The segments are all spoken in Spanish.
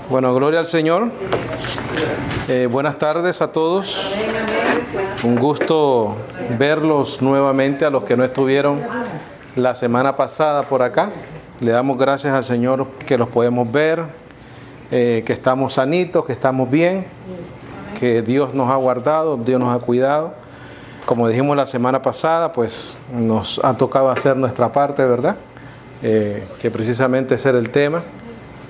Bueno, gloria al Señor. Buenas tardes a todos. Un gusto verlos nuevamente a los que no estuvieron la semana pasada por acá. Le damos gracias al Señor que los podemos ver, que estamos sanitos, que estamos bien, que Dios nos ha guardado, Dios nos ha cuidado. Como dijimos la semana pasada, pues nos ha tocado hacer nuestra parte, ¿verdad? Que precisamente ese era el tema,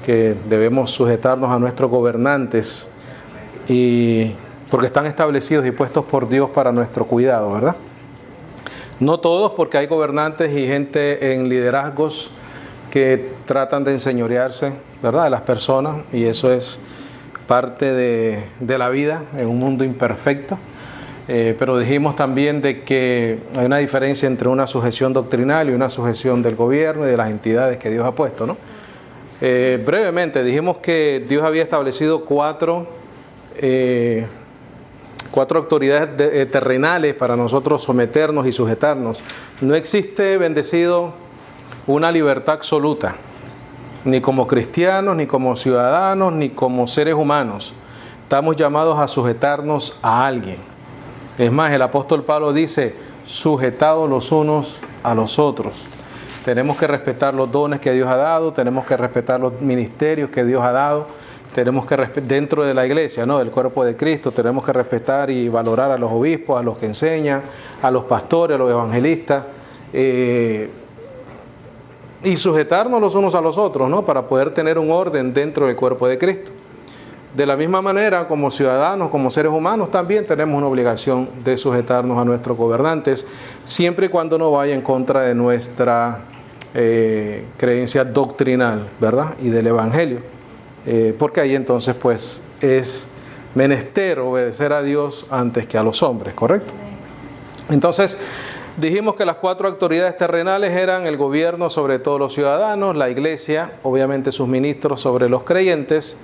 que debemos sujetarnos a nuestros gobernantes y porque están establecidos y puestos por Dios para nuestro cuidado, ¿verdad? No todos, porque hay gobernantes y gente en liderazgos que tratan de enseñorearse, ¿verdad?, de las personas, y eso es parte de la vida en un mundo imperfecto. Pero dijimos también de que hay una diferencia entre una sujeción doctrinal y una sujeción del gobierno y de las entidades que Dios ha puesto, ¿no? Brevemente, dijimos que Dios había establecido cuatro autoridades terrenales para nosotros someternos y sujetarnos. No existe, bendecido, una libertad absoluta, ni como cristianos, ni como ciudadanos, ni como seres humanos. Estamos llamados a sujetarnos a alguien. Es más, el apóstol Pablo dice, sujetados los unos a los otros. Tenemos que respetar los dones que Dios ha dado, tenemos que respetar los ministerios que Dios ha dado, tenemos que respetar dentro de la iglesia, ¿no?, del cuerpo de Cristo, tenemos que respetar y valorar a los obispos, a los que enseñan, a los pastores, a los evangelistas, y sujetarnos los unos a los otros, ¿no?, para poder tener un orden dentro del cuerpo de Cristo. De la misma manera, como ciudadanos, como seres humanos, también tenemos una obligación de sujetarnos a nuestros gobernantes, siempre y cuando no vaya en contra de nuestra creencia doctrinal, ¿verdad?, y del Evangelio, porque ahí entonces pues es menester obedecer a Dios antes que a los hombres, ¿correcto? Entonces dijimos que las cuatro autoridades terrenales eran el gobierno sobre todos los ciudadanos, la iglesia, obviamente sus ministros sobre los creyentes,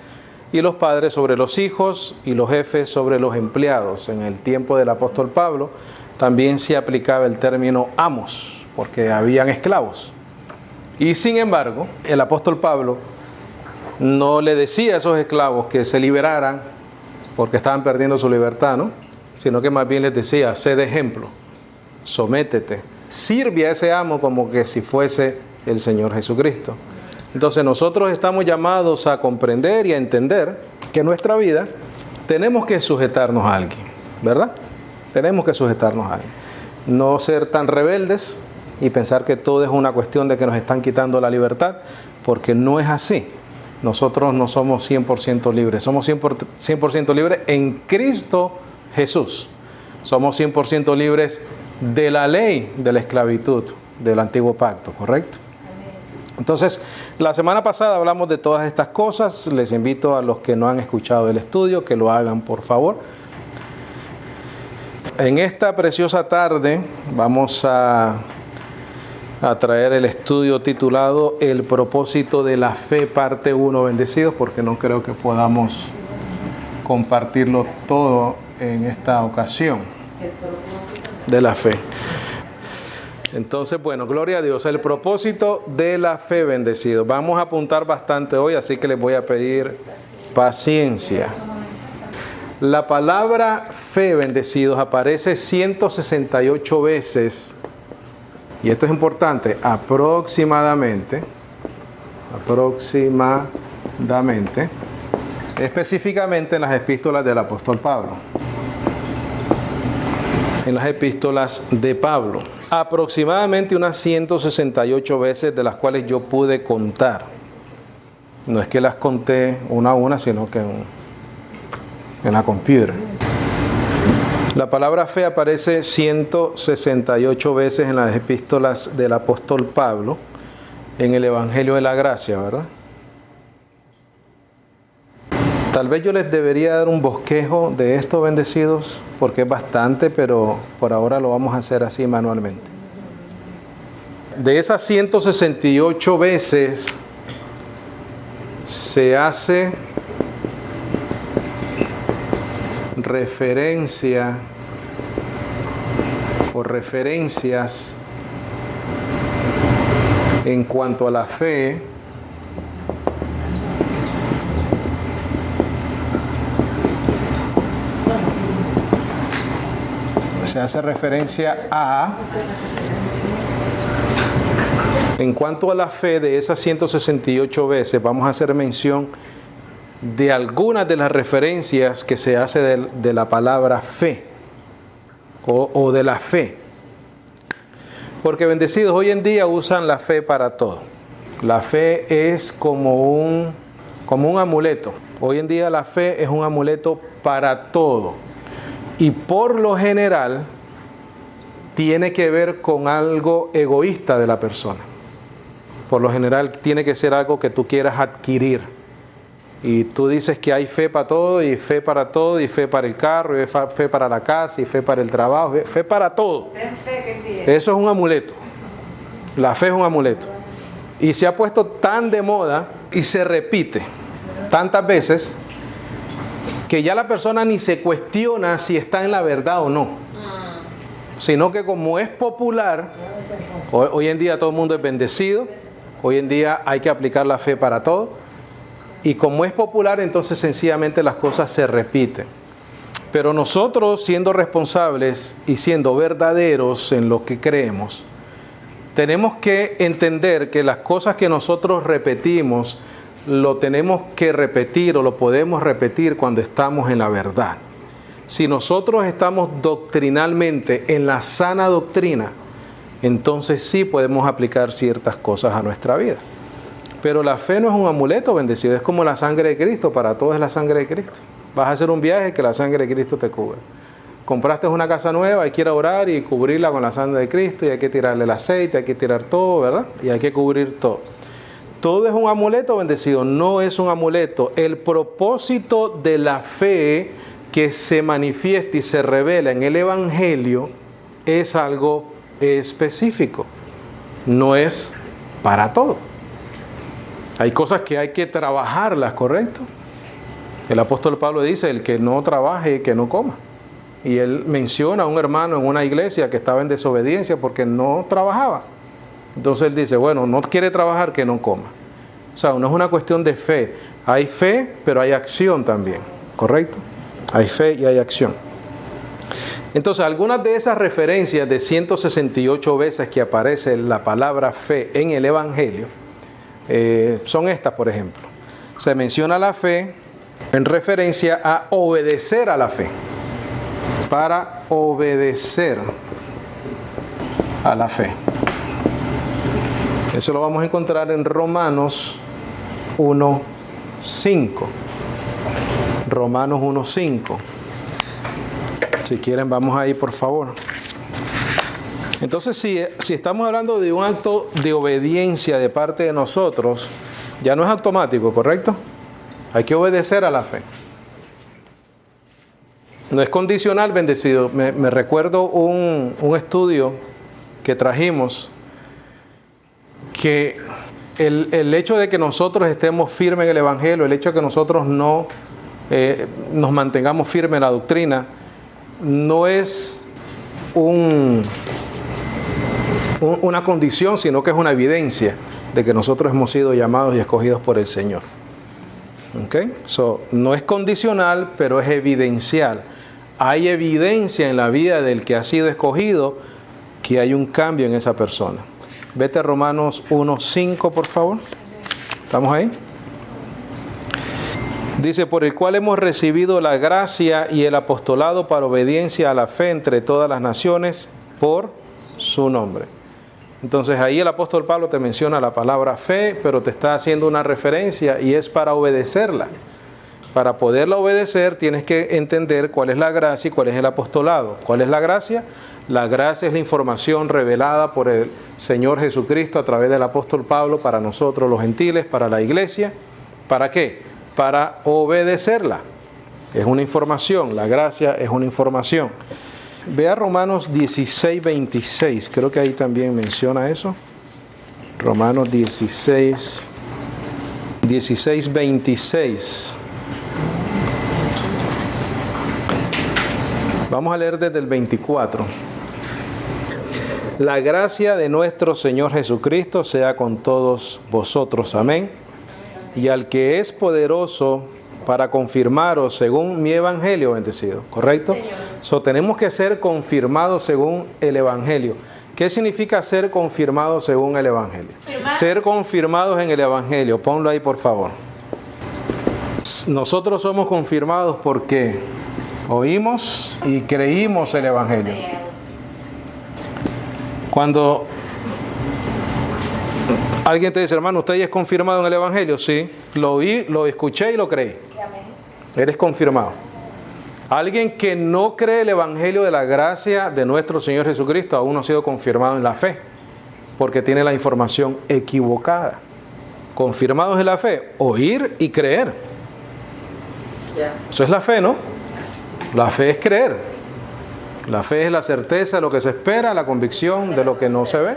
y los padres sobre los hijos y los jefes sobre los empleados. En el tiempo del apóstol Pablo también se aplicaba el término amos, porque habían esclavos. Y sin embargo, el apóstol Pablo no le decía a esos esclavos que se liberaran porque estaban perdiendo su libertad, ¿no?, sino que más bien les decía, sé de ejemplo, sométete, sirve a ese amo como que si fuese el Señor Jesucristo. Entonces nosotros estamos llamados a comprender y a entender que en nuestra vida tenemos que sujetarnos a alguien, ¿verdad? Tenemos que sujetarnos a alguien. No ser tan rebeldes y pensar que todo es una cuestión de que nos están quitando la libertad, porque no es así. Nosotros no somos 100% libres, somos 100% libres en Cristo Jesús. Somos 100% libres de la ley de la esclavitud del antiguo pacto, ¿correcto? Entonces, la semana pasada hablamos de todas estas cosas. Les invito a los que no han escuchado el estudio que lo hagan, por favor. En esta preciosa tarde vamos a traer el estudio titulado El propósito de la fe, parte 1, bendecidos, porque no creo que podamos compartirlo todo en esta ocasión de la fe. Entonces, bueno, gloria a Dios, el propósito de la fe, bendecido. Vamos a apuntar bastante hoy, así que les voy a pedir paciencia. La palabra fe, bendecidos, aparece 168 veces, y esto es importante, aproximadamente, específicamente en las epístolas del apóstol Pablo. En las epístolas de Pablo, aproximadamente unas 168 veces, de las cuales yo pude contar. No es que las conté una a una, sino que en la computer. La palabra fe aparece 168 veces en las epístolas del apóstol Pablo, en el Evangelio de la Gracia, ¿verdad? Tal vez yo les debería dar un bosquejo de esto, bendecidos, porque es bastante, pero por ahora lo vamos a hacer así manualmente. De esas 168 veces se hace referencia o referencias en cuanto a la fe Se hace referencia a... En cuanto a la fe, de esas 168 veces, vamos a hacer mención de algunas de las referencias que se hace de la palabra fe o de la fe. Porque bendecidos, hoy en día usan la fe para todo. La fe es como un amuleto. Hoy en día la fe es un amuleto para todo. Y por lo general tiene que ver con algo egoísta de la persona. Por lo general tiene que ser algo que tú quieras adquirir. Y tú dices que hay fe para todo, y fe para todo, y fe para el carro, y fe para la casa, y fe para el trabajo, fe para todo. Eso es un amuleto. La fe es un amuleto. Y se ha puesto tan de moda y se repite tantas veces que ya la persona ni se cuestiona si está en la verdad o no. Sino que como es popular, hoy en día todo el mundo es bendecido, hoy en día hay que aplicar la fe para todo, y como es popular, entonces sencillamente las cosas se repiten. Pero nosotros, siendo responsables y siendo verdaderos en lo que creemos, tenemos que entender que las cosas que nosotros repetimos, lo tenemos que repetir o lo podemos repetir cuando estamos en la verdad. Si nosotros estamos doctrinalmente en la sana doctrina, entonces sí podemos aplicar ciertas cosas a nuestra vida. Pero la fe no es un amuleto, bendecido, es como la sangre de Cristo, para todos es la sangre de Cristo. Vas a hacer un viaje, que la sangre de Cristo te cubra. Compraste una casa nueva, hay que ir a orar y cubrirla con la sangre de Cristo, y hay que tirarle el aceite, hay que tirar todo, ¿verdad? Y hay que cubrir todo. Todo es un amuleto, bendecido, no es un amuleto. El propósito de la fe que se manifiesta y se revela en el Evangelio es algo específico, no es para todo. Hay cosas que hay que trabajarlas, ¿correcto? El apóstol Pablo dice, el que no trabaje, que no coma. Y él menciona a un hermano en una iglesia que estaba en desobediencia porque no trabajaba. Entonces él dice, bueno, no quiere trabajar, que no coma. O sea, no es una cuestión de fe. Hay fe, pero hay acción también, ¿correcto? Hay fe y hay acción. Entonces, algunas de esas referencias de 168 veces que aparece la palabra fe en el Evangelio, son estas, por ejemplo. Se menciona la fe en referencia a obedecer a la fe. Para obedecer a la fe. Eso lo vamos a encontrar en Romanos 1:5. Romanos 1:5. Si quieren, vamos ahí, por favor. Entonces, si estamos hablando de un acto de obediencia de parte de nosotros, ya no es automático, ¿correcto? Hay que obedecer a la fe. No es condicional, bendecido. Me recuerdo un estudio que trajimos, que el hecho de que nosotros estemos firmes en el Evangelio, el hecho de que nosotros no nos mantengamos firmes en la doctrina, no es una condición, sino que es una evidencia de que nosotros hemos sido llamados y escogidos por el Señor. ¿Okay? No es condicional, pero es evidencial. Hay evidencia en la vida del que ha sido escogido que hay un cambio en esa persona. Vete a Romanos 1:5, por favor. ¿Estamos ahí? Dice, por el cual hemos recibido la gracia y el apostolado para obediencia a la fe entre todas las naciones por su nombre. Entonces ahí el apóstol Pablo te menciona la palabra fe, pero te está haciendo una referencia y es para obedecerla. Para poderla obedecer tienes que entender cuál es la gracia y cuál es el apostolado. ¿Cuál es la gracia? La gracia es la información revelada por el Señor Jesucristo a través del apóstol Pablo para nosotros los gentiles, para la iglesia. ¿Para qué? Para obedecerla. Es una información, la gracia es una información. Ve a Romanos 16:26, creo que ahí también menciona eso. Romanos 16:26. Vamos a leer desde el 24. La gracia de nuestro Señor Jesucristo sea con todos vosotros. Amén. Y al que es poderoso para confirmaros según mi evangelio, bendecido, ¿correcto? So, tenemos que ser confirmados según el evangelio. ¿Qué significa ser confirmados según el evangelio? Ser confirmados en el evangelio, ponlo ahí por favor. Nosotros somos confirmados porque oímos y creímos el evangelio. Cuando alguien te dice, hermano, ¿usted ya es confirmado en el evangelio? Sí, lo oí, lo escuché y lo creí. Eres confirmado. Alguien que no cree el evangelio de la gracia de nuestro Señor Jesucristo aún no ha sido confirmado en la fe, porque tiene la información equivocada. Confirmados en la fe, oír y creer. Eso es la fe, ¿no? La fe es creer. La fe es la certeza de lo que se espera, la convicción de lo que no se ve.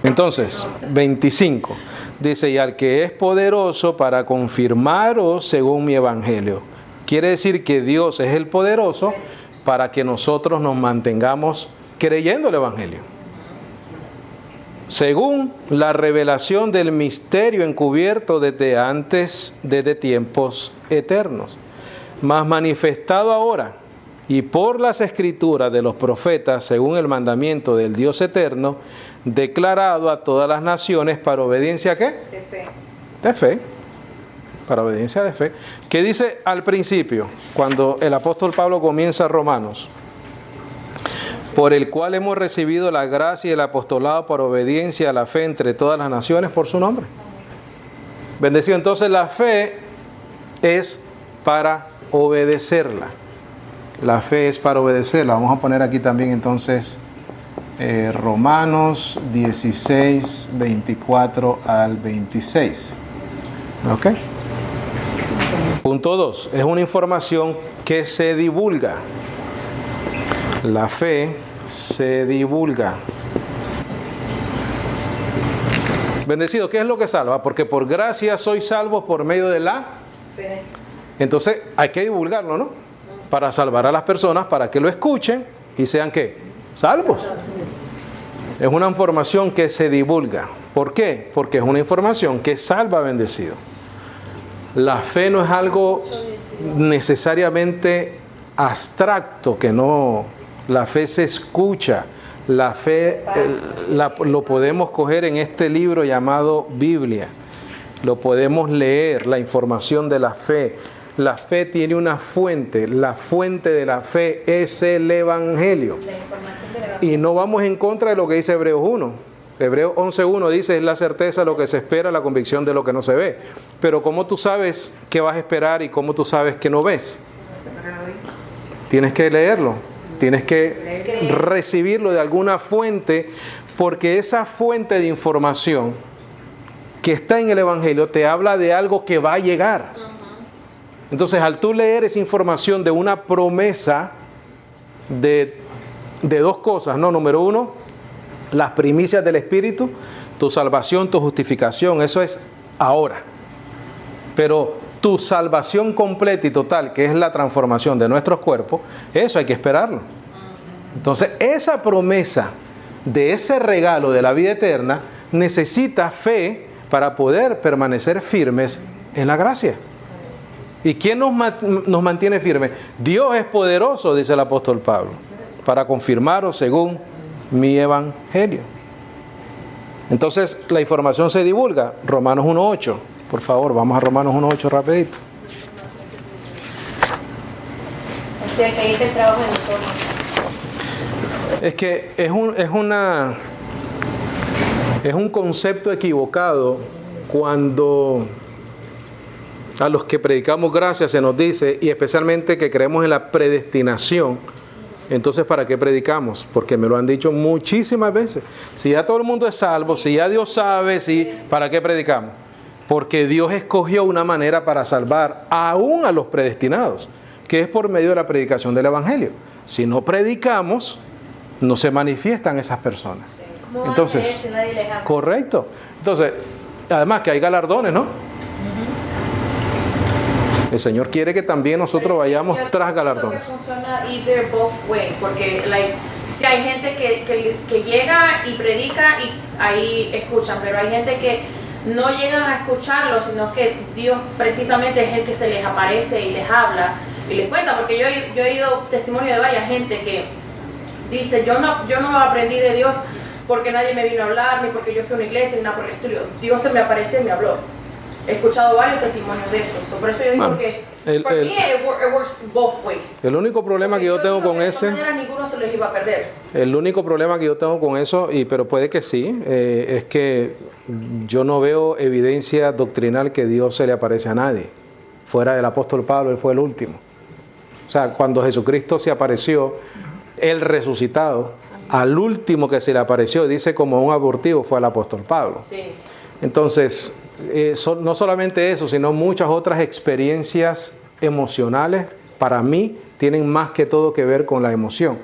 Entonces, 25. Dice, y al que es poderoso para confirmaros según mi evangelio. Quiere decir que Dios es el poderoso para que nosotros nos mantengamos creyendo el evangelio. Según la revelación del misterio encubierto desde tiempos eternos, mas manifestado ahora y por las escrituras de los profetas, según el mandamiento del Dios eterno, declarado a todas las naciones para obediencia, ¿qué? De fe. De fe. Para obediencia de fe. ¿Qué dice al principio, cuando el apóstol Pablo comienza Romanos? Por el cual hemos recibido la gracia y el apostolado para obediencia a la fe entre todas las naciones por su nombre. Bendecido. Entonces la fe es para obedecerla. La fe es para obedecerla. Vamos a poner aquí también entonces Romanos 16, 24 al 26. ¿Ok? Punto 2. Es una información que se divulga. La fe se divulga. Bendecido, ¿qué es lo que salva? Porque por gracia sois salvos por medio de la fe. Entonces hay que divulgarlo, ¿no? Para salvar a las personas, para que lo escuchen y sean ¿qué? Salvos. Es una información que se divulga. ¿Por qué? Porque es una información que salva, bendecido. La fe no es algo necesariamente abstracto, que no... La fe se escucha. La fe lo podemos coger en este libro llamado Biblia. Lo podemos leer, la información de la fe. La fe tiene una fuente. La fuente de la fe es el Evangelio. Y no vamos en contra de lo que dice Hebreos 1. Hebreos 11.1 dice, es la certeza de lo que se espera, la convicción de lo que no se ve. Pero ¿cómo tú sabes qué vas a esperar y cómo tú sabes que no ves? Tienes que leerlo. Tienes que recibirlo de alguna fuente, porque esa fuente de información que está en el Evangelio te habla de algo que va a llegar. Entonces, al tú leer esa información de una promesa de dos cosas, ¿no? Número uno, las primicias del Espíritu, tu salvación, tu justificación, eso es ahora. Pero tu salvación completa y total, que es la transformación de nuestros cuerpos, eso hay que esperarlo. Entonces, esa promesa de ese regalo de la vida eterna necesita fe para poder permanecer firmes en la gracia. ¿Y quién nos mantiene firmes? Dios es poderoso, dice el apóstol Pablo, para confirmaros según mi evangelio. Entonces, la información se divulga. Romanos 1.8. Por favor, vamos a Romanos 1.8 rapidito. O sea, que ahí está el trabajo de nosotros. Es que es un concepto equivocado cuando a los que predicamos gracia se nos dice, y especialmente que creemos en la predestinación. Entonces, ¿para qué predicamos? Porque me lo han dicho muchísimas veces. Si ya todo el mundo es salvo, si ya Dios sabe, ¿para qué predicamos? Porque Dios escogió una manera para salvar aún a los predestinados, que es por medio de la predicación del Evangelio. Si no predicamos, no se manifiestan esas personas. Entonces, correcto. Entonces, además que hay galardones, ¿no? El Señor quiere que también nosotros vayamos tras galardones. Funciona either both way, porque si hay gente que llega y predica y ahí escuchan, pero hay gente que no llegan a escucharlo, sino que Dios precisamente es el que se les aparece y les habla y les cuenta, porque yo he oído testimonio de varias gente que dice, yo no aprendí de Dios porque nadie me vino a hablar, ni porque yo fui a una iglesia, ni nada por el estilo. Dios se me apareció y me habló. He escuchado varios testimonios de eso. Por eso yo digo que for me it works both ways. El único problema que yo tengo con ese... De todas maneras, ninguno se les iba a perder. El único problema que yo tengo con eso, pero puede que sí, es que yo no veo evidencia doctrinal que Dios se le aparece a nadie. Fuera del apóstol Pablo, él fue el último. O sea, cuando Jesucristo se apareció, el resucitado, al último que se le apareció, dice como un abortivo, fue al apóstol Pablo. Sí. Entonces, no solamente eso, sino muchas otras experiencias emocionales, para mí, tienen más que todo que ver con la emoción.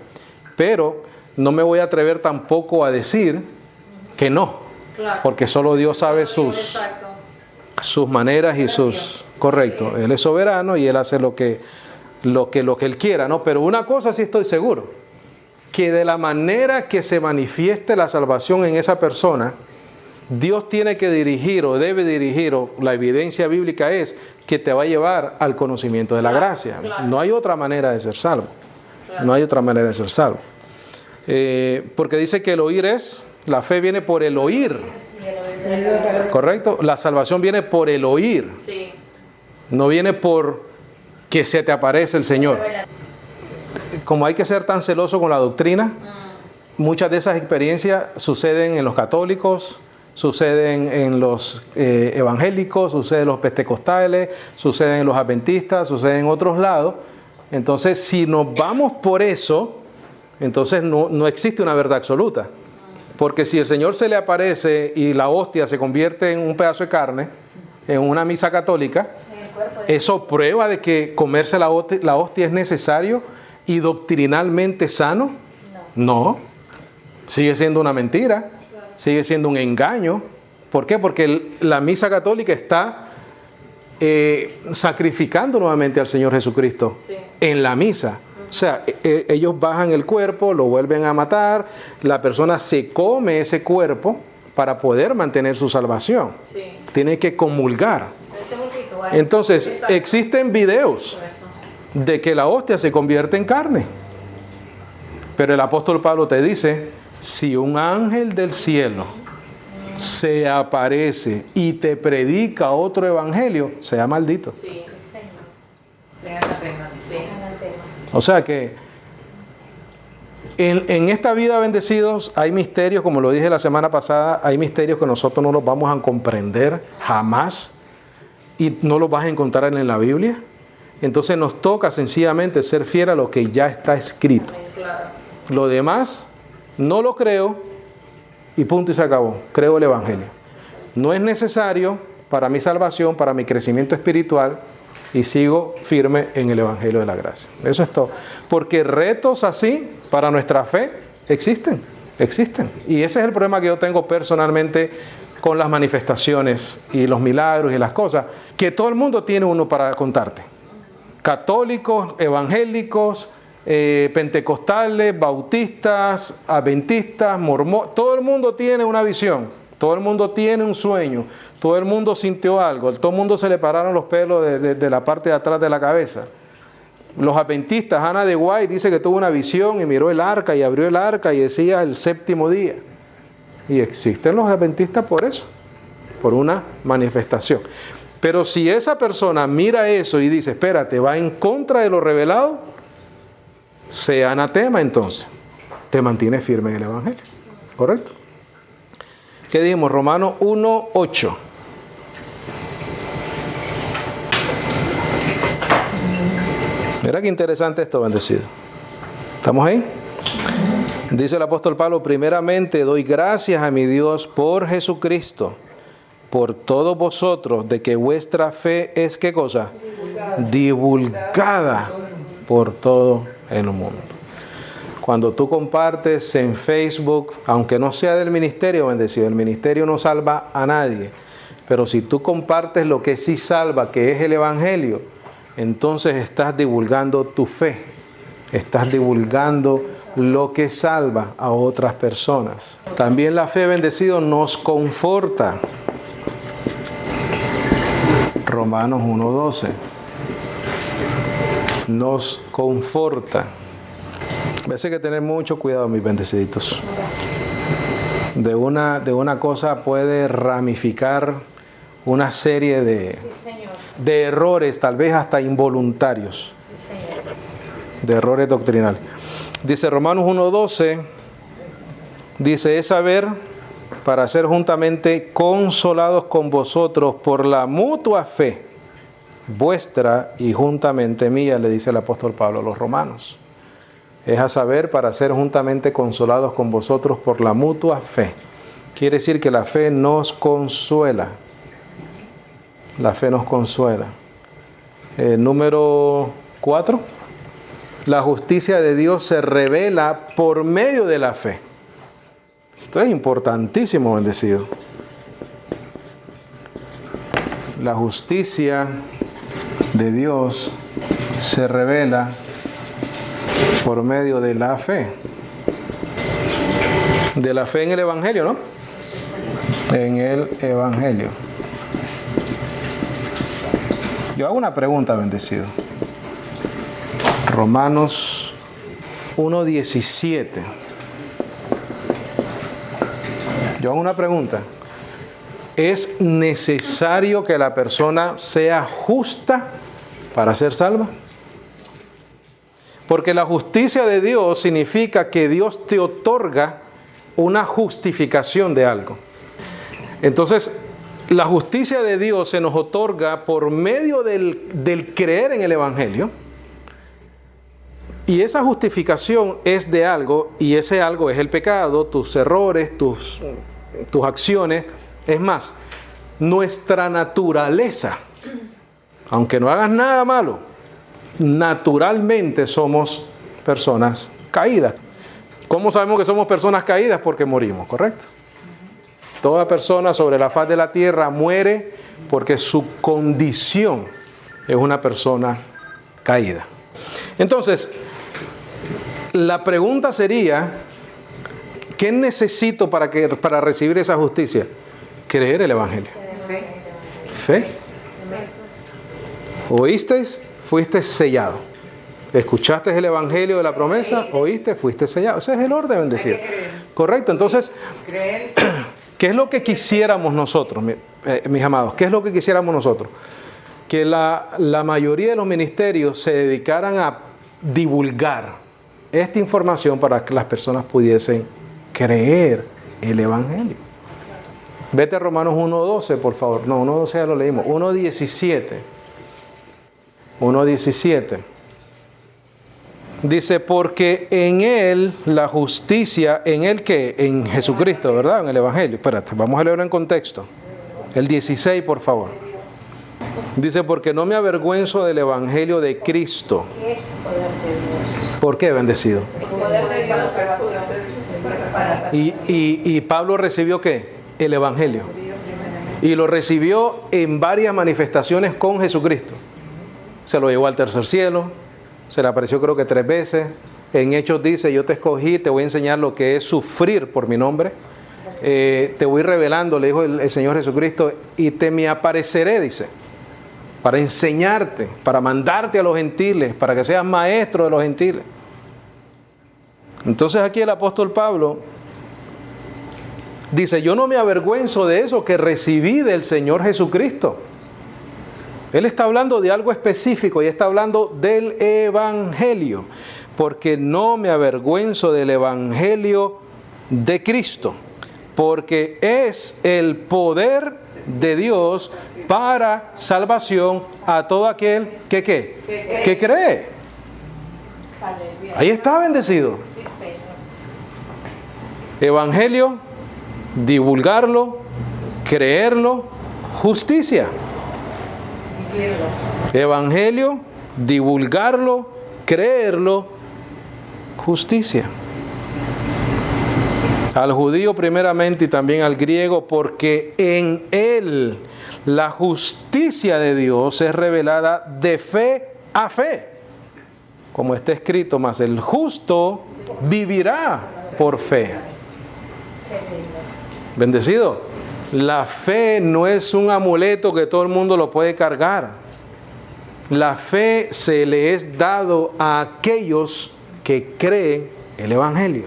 Pero no me voy a atrever tampoco a decir que no, Claro. porque solo Dios sabe sus maneras y sus... Correcto, Él es soberano y Él hace lo que Él quiera, ¿no? Pero una cosa sí estoy seguro, que de la manera que se manifieste la salvación en esa persona, Dios tiene que dirigir o debe dirigir, o la evidencia bíblica es que te va a llevar al conocimiento de la gracia. Claro. No hay otra manera de ser salvo. No hay otra manera de ser salvo. Porque dice que el oír la fe viene por el oír. ¿Correcto? La salvación viene por el oír. Sí. No viene por que se te aparece el Señor. Como hay que ser tan celoso con la doctrina, muchas de esas experiencias suceden en los católicos, suceden en los evangélicos, suceden en los pentecostales, suceden en los adventistas, suceden en otros lados. Entonces, si nos vamos por eso, entonces no existe una verdad absoluta. Porque si el Señor se le aparece y la hostia se convierte en un pedazo de carne, en una misa católica, eso prueba de que comerse la hostia es necesario y doctrinalmente sano. No. Sigue siendo una mentira, sigue siendo un engaño. ¿Por qué? Porque la misa católica está sacrificando nuevamente al Señor Jesucristo en la misa. O sea, ellos bajan el cuerpo, lo vuelven a matar, la persona se come ese cuerpo para poder mantener su salvación. Sí. Tiene que comulgar. Ese es un ritual. Entonces, Exacto. existen videos de que la hostia se convierte en carne. Pero el apóstol Pablo te dice, si un ángel del cielo se aparece y te predica otro evangelio, sea maldito. Sí, sea anatema, sí. O sea que en esta vida, bendecidos, hay misterios, como lo dije la semana pasada, hay misterios que nosotros no los vamos a comprender jamás y no los vas a encontrar en la Biblia. Entonces nos toca sencillamente ser fiel a lo que ya está escrito. Claro. Lo demás no lo creo y punto y se acabó. Creo el evangelio. No es necesario para mi salvación, para mi crecimiento espiritual, y sigo firme en el evangelio de la gracia. Eso es todo. Porque retos así para nuestra fe existen. Y ese es el problema que yo tengo personalmente con las manifestaciones y los milagros y las cosas, que todo el mundo tiene uno para contarte. Católicos, evangélicos, pentecostales, bautistas, adventistas, mormones, todo el mundo tiene una visión, todo el mundo tiene un sueño, todo el mundo sintió algo, todo el mundo se le pararon los pelos de la parte de atrás de la cabeza. Los adventistas, Ana de White dice que tuvo una visión y miró el arca y abrió el arca y decía el séptimo día. Y existen los adventistas por eso, por una manifestación. Pero si esa persona mira eso y dice, espérate, va en contra de lo revelado, sea anatema, entonces te mantiene firme en el evangelio. ¿Correcto? ¿Qué dijimos? Romanos 1:8. Mira qué interesante esto, bendecido. ¿Estamos ahí? Dice el apóstol Pablo, primeramente doy gracias a mi Dios por Jesucristo, por todos vosotros, de que vuestra fe es, ¿qué cosa? Divulgada por todo el mundo. Cuando tú compartes en Facebook, aunque no sea del ministerio, bendecido, el ministerio no salva a nadie, pero si tú compartes lo que sí salva, que es el evangelio, entonces estás divulgando tu fe, estás divulgando lo que salva a otras personas. También la fe, bendecido, nos conforta. Romanos 1:12. Nos conforta. A veces hay que tener mucho cuidado, mis bendeciditos. De una cosa puede ramificar una serie de errores, tal vez hasta involuntarios, de errores doctrinales. Dice Romanos 1:12, dice, es saber para ser juntamente consolados con vosotros por la mutua fe vuestra y juntamente mía, le dice el apóstol Pablo a los romanos. Es a saber para ser juntamente consolados con vosotros por la mutua fe. Quiere decir que la fe nos consuela. La fe nos consuela. Número 4. La justicia de Dios se revela por medio de la fe. Esto es importantísimo, bendecido. La justicia de Dios se revela por medio de la fe. De la fe en el Evangelio, ¿no? En el Evangelio. Yo hago una pregunta, bendecido. Romanos 1:17. Yo hago una pregunta. ¿Es necesario que la persona sea justa para ser salva? Porque la justicia de Dios significa que Dios te otorga una justificación de algo. Entonces, la justicia de Dios se nos otorga por medio del creer en el Evangelio. Y esa justificación es de algo, y ese algo es el pecado, tus errores, tus acciones. Es más, nuestra naturaleza, aunque no hagas nada malo, naturalmente somos personas caídas. ¿Cómo sabemos que somos personas caídas? Porque morimos, ¿correcto? Toda persona sobre la faz de la tierra muere porque su condición es una persona caída. Entonces, la pregunta sería, ¿qué necesito para recibir esa justicia? Creer el Evangelio. Fe. ¿Oísteis? Fuiste sellado. ¿Escuchaste el Evangelio de la promesa? ¿Oíste? Fuiste sellado. Ese es el orden, bendecido. Correcto. Entonces, ¿qué es lo que quisiéramos nosotros, mis amados? ¿Qué es lo que quisiéramos nosotros? Que la mayoría de los ministerios se dedicaran a divulgar esta información para que las personas pudiesen creer el Evangelio. Vete a Romanos 1:12, por favor. No, 1:12 ya lo leímos. 1:17. 1:17. Dice, porque en Él la justicia, ¿en Él qué? En Jesucristo, ¿verdad? En el Evangelio. Espérate, vamos a leerlo en contexto. El 16, por favor. Dice, porque no me avergüenzo del Evangelio de Cristo. ¿Por qué, bendecido? Y Pablo recibió ¿qué? El Evangelio. Y lo recibió en varias manifestaciones con Jesucristo. Se lo llevó al tercer cielo. Se le apareció creo que 3 veces. En Hechos dice, yo te escogí, te voy a enseñar lo que es sufrir por mi nombre. Te voy revelando, le dijo el Señor Jesucristo, y te me apareceré, dice, para enseñarte, para mandarte a los gentiles, para que seas maestro de los gentiles. Entonces aquí el apóstol Pablo dice, yo no me avergüenzo de eso que recibí del Señor Jesucristo. Él está hablando de algo específico y está hablando del Evangelio, porque no me avergüenzo del Evangelio de Cristo, porque es el poder de Dios para salvación a todo aquel que cree. Ahí está, bendecido. Evangelio, divulgarlo, creerlo, justicia. Evangelio, divulgarlo, creerlo, justicia. Al judío primeramente y también al griego, porque en él la justicia de Dios es revelada de fe a fe. Como está escrito, mas el justo vivirá por fe. Bendecido. La fe no es un amuleto que todo el mundo lo puede cargar. La fe se le es dado a aquellos que creen el Evangelio.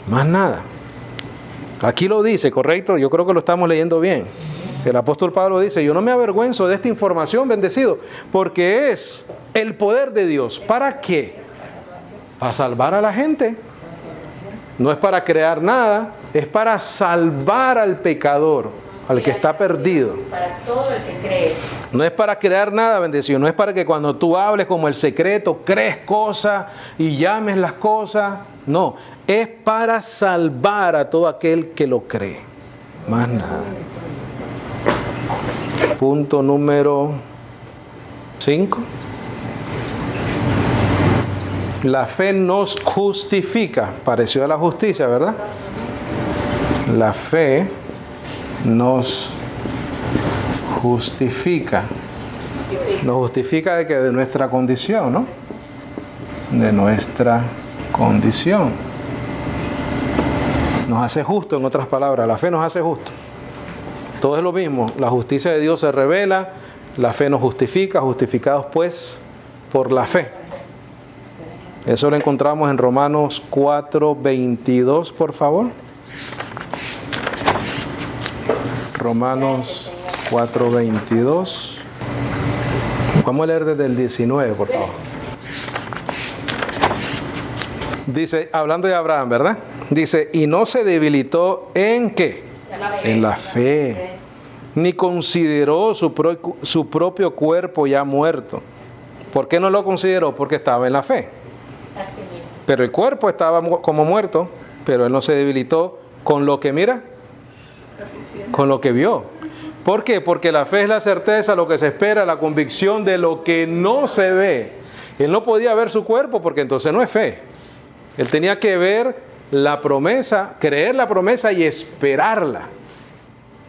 Más nada. Aquí lo dice, ¿correcto? Yo creo que lo estamos leyendo bien. El apóstol Pablo dice, yo no me avergüenzo de esta información, bendecido, porque es el poder de Dios. ¿Para qué? Para salvar a la gente. No es para crear nada, es para salvar al pecador, al que está perdido. Para todo el que cree. No es para crear nada, bendecido. No es para que cuando tú hables como el secreto, crees cosas y llames las cosas. No, es para salvar a todo aquel que lo cree. Más nada. Punto número 5. La fe nos justifica. Pareció a la justicia, ¿verdad? La fe nos justifica. Nos justifica de que de nuestra condición, ¿no? De nuestra condición. Nos hace justo, en otras palabras. La fe nos hace justo. Todo es lo mismo. La justicia de Dios se revela. La fe nos justifica. Justificados pues por la fe. Eso lo encontramos en Romanos 4:22, por favor. Romanos 4:22. Vamos a leer desde el 19, por favor. Dice, hablando de Abraham, ¿verdad? Dice, y no se debilitó ¿en qué? En la fe. Ni consideró su propio cuerpo ya muerto. ¿Por qué no lo consideró? Porque estaba en la fe. Pero el cuerpo estaba como muerto, pero él no se debilitó con lo que mira, con lo que vio. ¿Por qué? Porque la fe es la certeza, lo que se espera, la convicción de lo que no se ve. Él no podía ver su cuerpo porque entonces no es fe. Él tenía que ver la promesa, creer la promesa y esperarla,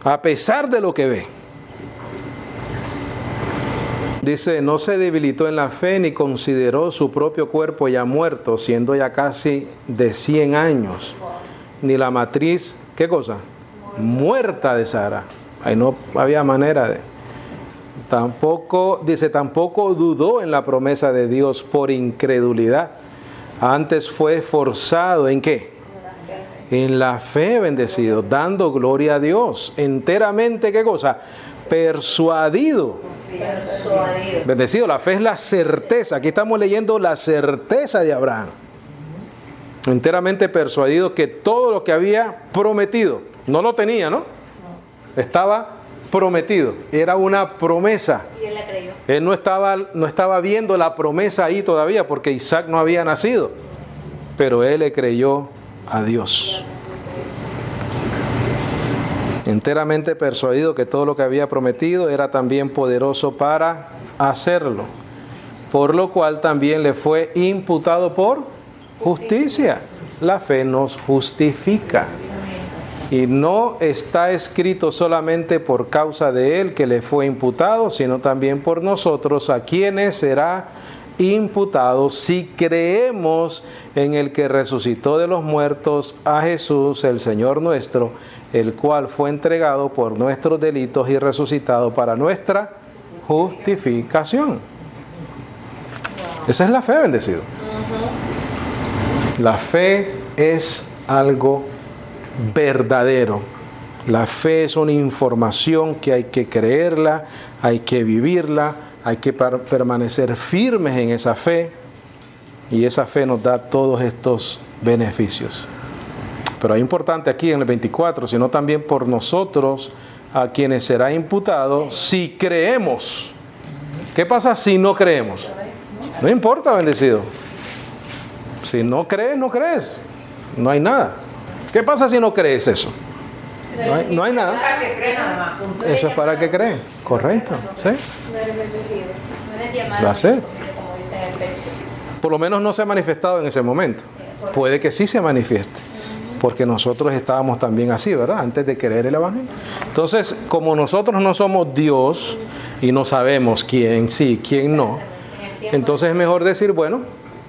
a pesar de lo que ve. Dice, no se debilitó en la fe ni consideró su propio cuerpo ya muerto, siendo ya casi de 100 años. Ni la matriz, ¿qué cosa? Muerta de Sara. Ahí no había manera de... Tampoco, dice, tampoco dudó en la promesa de Dios por incredulidad. Antes fue esforzado, ¿en qué? En la fe, bendecido, dando gloria a Dios. Enteramente, ¿qué cosa? Persuadido. Bendecido, la fe es la certeza. Aquí estamos leyendo la certeza de Abraham. Enteramente persuadido que todo lo que había prometido, no lo tenía, ¿no? Estaba prometido, era una promesa. Y él la creyó. Él no estaba viendo la promesa ahí todavía porque Isaac no había nacido, pero él le creyó a Dios. Enteramente persuadido que todo lo que había prometido era también poderoso para hacerlo, por lo cual también le fue imputado por justicia. La fe nos justifica. Y no está escrito solamente por causa de él que le fue imputado, sino también por nosotros, a quienes será imputado si creemos en el que resucitó de los muertos, a Jesús, el Señor nuestro, el cual fue entregado por nuestros delitos y resucitado para nuestra justificación. Esa es la fe, bendecido. La fe es algo verdadero. La fe es una información que hay que creerla, hay que vivirla, hay que permanecer firmes en esa fe, y esa fe nos da todos estos beneficios. Pero es importante aquí en el 24, sino también por nosotros, a quienes será imputado si creemos. ¿Qué pasa si no creemos? No importa, bendecido. Si no crees, no crees. No hay nada. ¿Qué pasa si no crees eso? No hay nada. Eso es para que creen. Correcto. ¿Sí? That's it. Por lo menos no se ha manifestado en ese momento. Puede que sí se manifieste, porque nosotros estábamos también así, ¿verdad? Antes de creer el Evangelio. Entonces, como nosotros no somos Dios y no sabemos quién sí, quién no, entonces es mejor decir, bueno,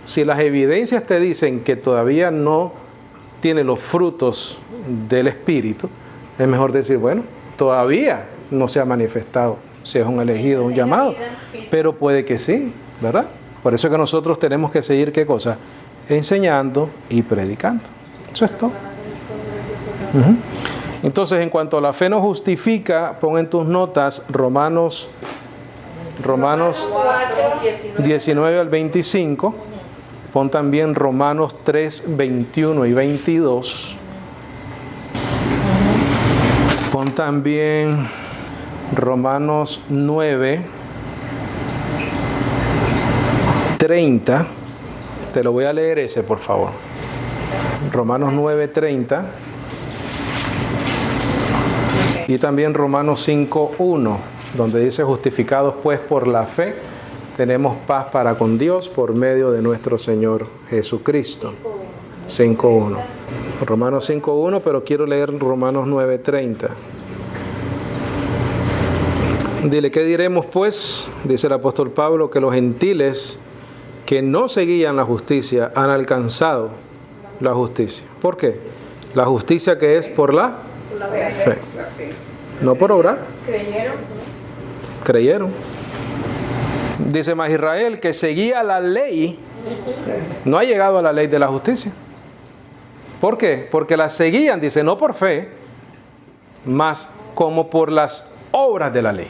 si las evidencias te dicen que todavía no tiene los frutos del Espíritu, Es mejor decir, bueno, todavía no se ha manifestado si es un elegido, un llamado, pero puede que sí, ¿verdad? Por eso es que nosotros tenemos que seguir, ¿qué cosa? Enseñando y predicando. Eso es todo. Entonces, en cuanto a la fe nos justifica, pon en tus notas Romanos 19 al 25. Pon también Romanos 3, 21 y 22. Pon también Romanos 9, 30. Te lo voy a leer ese, por favor. Romanos 9, 30. Y también Romanos 5, 1, donde dice, justificados pues por la fe, tenemos paz para con Dios por medio de nuestro Señor Jesucristo. 5.1. Romanos 5.1, pero quiero leer Romanos 9.30. Dile, ¿qué diremos pues? Dice el apóstol Pablo, que los gentiles que no seguían la justicia han alcanzado la justicia. ¿Por qué? La justicia que es por la fe. No por obrar. Creyeron. Dice más, Israel que seguía la ley no ha llegado a la ley de la justicia. ¿Por qué? Porque la seguían, dice, no por fe, mas como por las obras de la ley.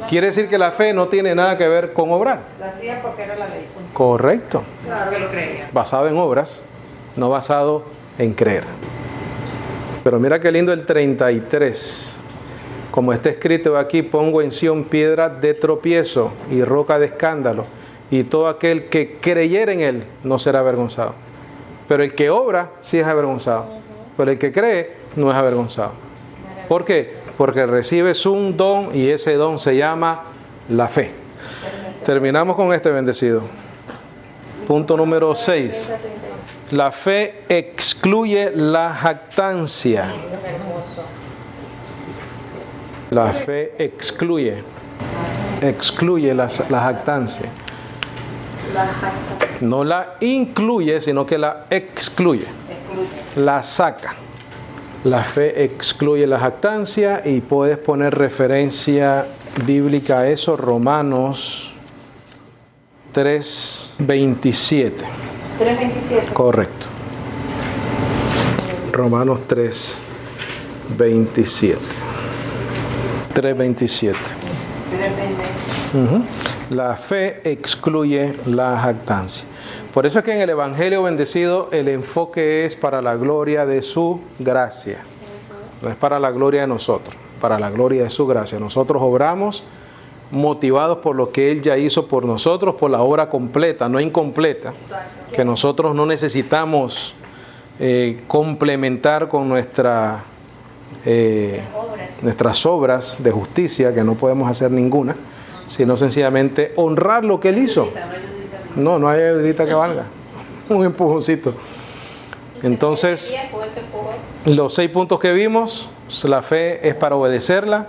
Quiere decir que la fe no tiene nada que ver con obrar. La hacían porque era la ley. Correcto. Claro que lo creían. Basado en obras, no basado en creer. Pero mira qué lindo el 33. Como está escrito aquí, pongo en Sión piedra de tropiezo y roca de escándalo, y todo aquel que creyere en él no será avergonzado. Pero el que obra sí es avergonzado. Pero el que cree no es avergonzado. ¿Por qué? Porque recibes un don y ese don se llama la fe. Terminamos con este, bendecido. Punto número 6. La fe excluye la jactancia. La fe excluye la jactancia. No la incluye, sino que la excluye. La saca. La fe excluye la jactancia, y puedes poner referencia bíblica a eso, Romanos 3:27. 3:27. Correcto. Romanos 3:27. 3:27. La fe excluye la jactancia. Por eso es que en el Evangelio bendecido el enfoque es para la gloria de su gracia. No es para la gloria de nosotros, para la gloria de su gracia. Nosotros obramos motivados por lo que Él ya hizo por nosotros, por la obra completa, no incompleta, que nosotros no necesitamos complementar con nuestras obras de justicia, que no podemos hacer ninguna, sino sencillamente honrar lo que Él hizo. No hay ayudita que valga. Un empujoncito. Entonces, los 6 puntos que vimos, la fe es para obedecerla,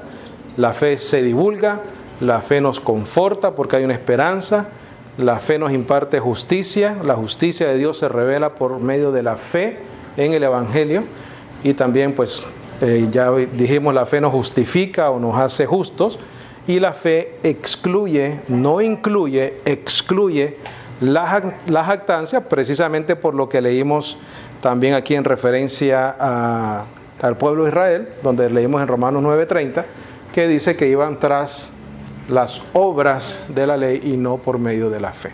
la fe se divulga, la fe nos conforta porque hay una esperanza, la fe nos imparte justicia, la justicia de Dios se revela por medio de la fe en el Evangelio, y también pues ya dijimos, la fe nos justifica o nos hace justos, y la fe excluye, no incluye, excluye la jactancia, precisamente por lo que leímos también aquí en referencia al pueblo de Israel, donde leímos en Romanos 9:30, que dice que iban tras las obras de la ley y no por medio de la fe.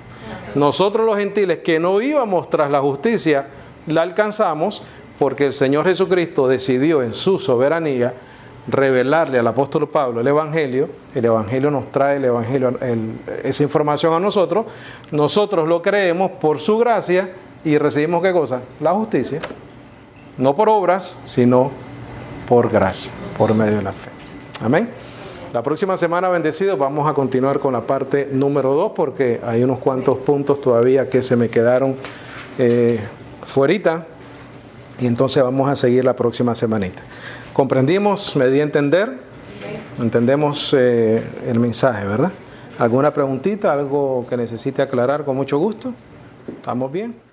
Nosotros los gentiles que no íbamos tras la justicia, la alcanzamos porque el Señor Jesucristo decidió en su soberanía revelarle al apóstol Pablo el Evangelio nos trae esa información a nosotros lo creemos por su gracia y recibimos ¿qué cosa? La justicia, no por obras, sino por gracia, por medio de la fe. Amén. La próxima semana, bendecidos, vamos a continuar con la parte número 2, porque hay unos cuantos puntos todavía que se me quedaron fuerita, y entonces vamos a seguir la próxima semanita. ¿Comprendimos? ¿Me di a entender? Entendemos el mensaje, ¿verdad? ¿Alguna preguntita? ¿Algo que necesite aclarar? Con mucho gusto. ¿Estamos bien?